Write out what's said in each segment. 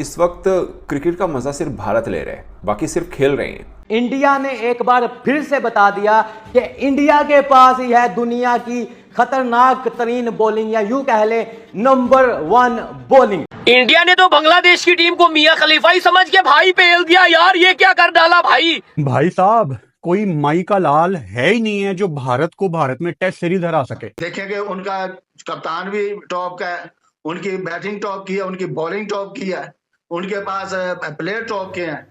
इस वक्त क्रिकेट का मजा सिर्फ भारत ले रहा है, बाकी सिर्फ खेल रहे हैं। इंडिया ने एक बार फिर से बता दिया कि इंडिया के पास ही है दुनिया की खतरनाक तरीन बॉलिंग, या यूं कह ले नंबर 1 बॉलिंग। इंडिया ने तो बांग्लादेश की टीम को मियां खलीफा ही समझ के भाई पेल दिया यार, ये क्या कर डाला भाई साहब, कोई माई का लाल है ही नहीं है जो भारत को भारत में टेस्ट सीरीज हरा सके। देखेंगे उनका कप्तान भी टॉप का है, उनकी बैटिंग टॉप की है, उनकी बॉलिंग टॉप की है, उनके पास प्लेयर टॉप के हैं,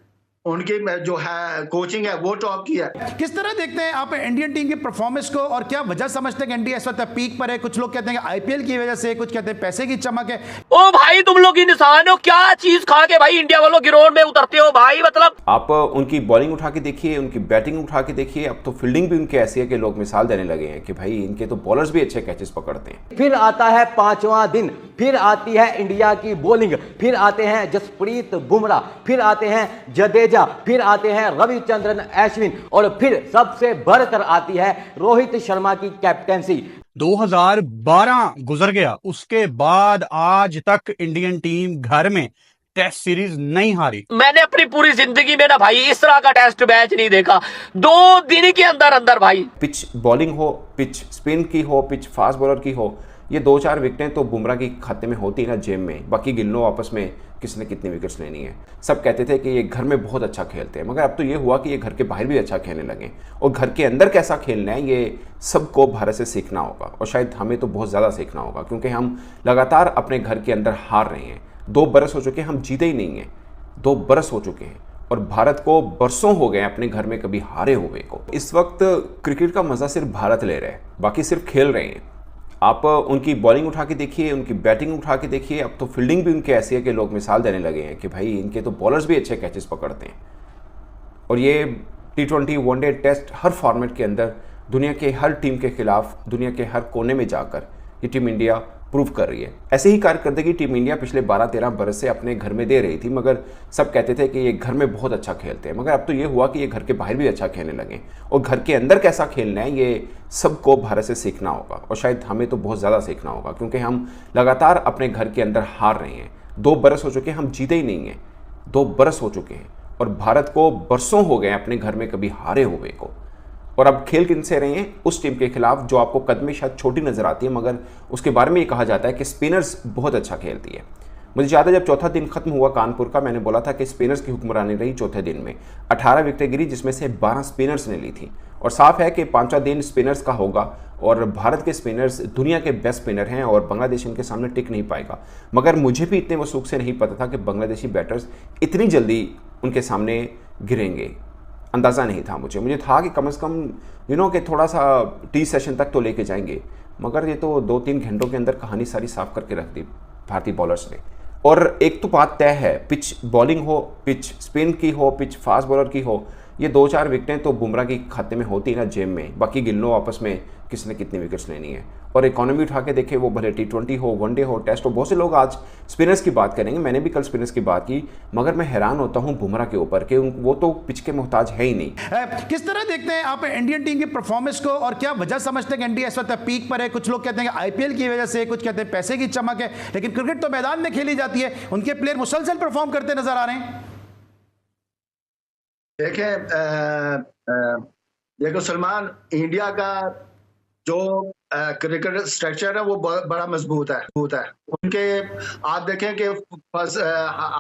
उनकी जो है कोचिंग है वो टॉप की है। किस तरह देखते हैं आप इंडियन टीम की परफॉर्मेंस को, और क्या वजह समझते हैं कि इंडिया इस वक्त पीक पर है? कुछ लोग कहते हैं कि आईपीएल की वजह से, कुछ कहते हैं पैसे की चमक है। ओ भाई तुम लोग इंसान हो, क्या चीज खा के भाई इंडिया वालों ग्राउंड में उतरते हो भाई? मतलब आप उनकी बॉलिंग उठा के देखिए, उनकी बैटिंग उठा के देखिए। अब तो फील्डिंग भी उनकी ऐसी है कि लोग मिसाल देने लगे हैं कि भाई इनके तो बॉलर्स भी अच्छे कैचेस पकड़ते हैं। फिर आता है 5वां दिन, फिर आती है इंडिया की बॉलिंग, फिर आते हैं जसप्रीत बुमराह, फिर आते हैं जडेजा, फिर आते हैं रविचंद्रन अश्विन, और फिर सबसे बढ़कर आती है रोहित शर्मा की कैप्टेंसी। 2012 गुजर गया, उसके बाद आज तक इंडियन टीम घर में टेस्ट सीरीज नहीं हारी। मैंने अपनी पूरी जिंदगी में ना भाई इस तरह का टेस्ट मैच नहीं देखा। 2 दिन के अंदर अंदर भाई पिच बॉलिंग हो, पिच स्पिन की हो, पिच फास्ट बॉलर की हो, ये 2-4 विकेटें तो बुमराह की खाते में होती है ना जेब में। बाकी गिल्लो आपस में किसने कितनी विकेट्स लेनी है। सब कहते थे कि ये घर में बहुत अच्छा खेलते हैं, मगर अब तो ये हुआ कि ये घर के बाहर भी अच्छा खेलने लगे, और घर के अंदर कैसा खेलना है ये सबको भारत से सीखना होगा। और शायद हमें तो बहुत ज़्यादा सीखना होगा, क्योंकि हम लगातार अपने घर के अंदर हार रहे हैं। 2 बरस हो चुके हैं, हम जीते ही नहीं हैं। 2 बरस हो चुके हैं और भारत को बरसों हो गए अपने घर में कभी हारे हुए को। इस वक्त क्रिकेट का मज़ा सिर्फ भारत ले रहा है, बाकी सिर्फ खेल रहे हैं। आप उनकी बॉलिंग उठा के देखिए, उनकी बैटिंग उठा के देखिए। अब तो फील्डिंग भी उनकी ऐसी है कि लोग मिसाल देने लगे हैं कि भाई इनके तो बॉलर्स भी अच्छे कैचेस पकड़ते हैं। और ये T20 वनडे टेस्ट हर फॉर्मेट के अंदर दुनिया के हर टीम के खिलाफ, दुनिया के हर कोने में जाकर ये टीम इंडिया प्रूव कर रही है। ऐसे ही कारकर्दगी टीम इंडिया पिछले 12-13 बरस से अपने घर में दे रही थी, मगर सब कहते थे कि ये घर में बहुत अच्छा खेलते हैं। मगर अब तो ये हुआ कि ये घर के बाहर भी अच्छा खेलने लगे, और घर के अंदर कैसा खेलना है ये सबको भारत से सीखना होगा। और शायद हमें तो बहुत ज़्यादा सीखना होगा, क्योंकि हम लगातार अपने घर के अंदर हार रहे हैं। 2 बरस हो चुके हैं, हम जीते ही नहीं हैं। 2 बरस हो चुके हैं और भारत को बरसों हो गए अपने घर में कभी हारे हुए को। और अब खेल किन से रहे हैं? उस टीम के खिलाफ जो आपको कदमें शायद छोटी नजर आती है, मगर उसके बारे में ये कहा जाता है कि स्पिनर्स बहुत अच्छा खेलती है। मुझे याद है जब चौथा दिन खत्म हुआ कानपुर का, मैंने बोला था कि स्पिनर्स की हुक्मरानी रही चौथे दिन में। 18 विकेटें गिरी, जिसमें से 12 स्पिनर्स ने ली थी। और साफ है कि 5वां दिन स्पिनर्स का होगा, और भारत के स्पिनर्स दुनिया के बेस्ट स्पिनर हैं और बांग्लादेश इनके सामने टिक नहीं पाएगा। मगर मुझे भी इतने वसूख से नहीं पता था कि बांग्लादेशी बैटर्स इतनी जल्दी उनके सामने गिरेंगे। अंदाज़ा नहीं था मुझे था कि कम से कम कि थोड़ा सा टी सेशन तक तो लेके जाएंगे, मगर ये तो 2-3 घंटों के अंदर कहानी सारी साफ करके रख दी भारतीय बॉलर्स ने। और एक तो बात तय है, पिच बॉलिंग हो, पिच स्पिन की हो, पिच फास्ट बॉलर की हो, ये 2-4 विकेटें तो बुमराह की खाते में होती है ना जेब में। बाकी गिल्लो आपस में किसने कितनी विकेट्स लेनी है। और इकोनॉमी उठा के देखे, वो भले T20 हो, वनडे हो, टेस्ट हो। बहुत से लोग आज स्पिनर्स की बात करेंगे, मैंने भी कल स्पिनर्स की बात की, मगर मैं हैरान होता हूं बुमराह के ऊपर कि वो तो पिच के मोहताज है ही नहीं। किस तरह देखते हैं आप इंडियन टीम की परफॉर्मेंस को, और क्या वजह समझते हैं कि इंडिया इस वक्त पीक पर है? कुछ लोग कहते हैं कि आईपीएल की वजह से, कुछ कहते हैं पैसे की चमक है, लेकिन क्रिकेट तो मैदान में खेली जाती है, उनके प्लेयर मुसलसल परफॉर्म करते नजर आ रहे हैं। देखो सलमान, इंडिया का जो क्रिकेट स्ट्रक्चर है वो बड़ा मजबूत है। उनके आप देखें कि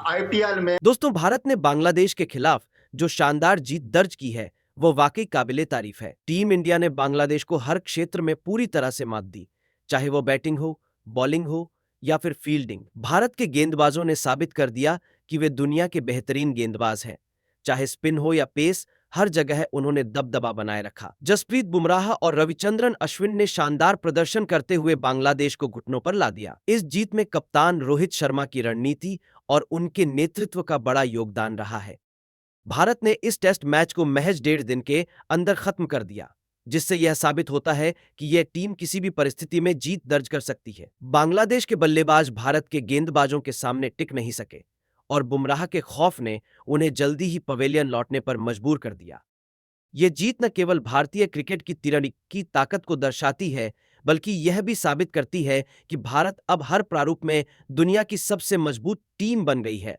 आईपीएल में दोस्तों, भारत ने बांग्लादेश के खिलाफ जो शानदार जीत दर्ज की है वो वाकई काबिले तारीफ है। टीम इंडिया ने बांग्लादेश को हर क्षेत्र में पूरी तरह से मात दी, चाहे वो बैटिंग हो, बॉलिंग हो या फिर फील्डिंग। भारत के गेंदबाजों ने साबित कर दिया कि वे दुनिया के बेहतरीन गेंदबाज हैं। चाहे स्पिन हो या पेस, हर जगह उन्होंने दबदबा बनाए रखा। जसप्रीत बुमराह और रविचंद्रन अश्विन ने शानदार प्रदर्शन करते हुए बांग्लादेश को घुटनों पर ला दिया। इस जीत में कप्तान रोहित शर्मा की रणनीति और उनके नेतृत्व का बड़ा योगदान रहा है। भारत ने इस टेस्ट मैच को महज 1.5 दिन के अंदर खत्म कर दिया, जिससे यह साबित होता है कि यह टीम किसी भी परिस्थिति में जीत दर्ज कर सकती है। बांग्लादेश के बल्लेबाज भारत के गेंदबाजों के सामने टिक नहीं सके और बुमराह के खौफ ने उन्हें जल्दी ही पवेलियन लौटने पर मजबूर कर दिया। ये जीत न केवल भारतीय क्रिकेट की तिरंगी की ताकत को दर्शाती है, बल्कि यह भी साबित करती है कि भारत अब हर प्रारूप में दुनिया की सबसे मजबूत टीम बन गई है।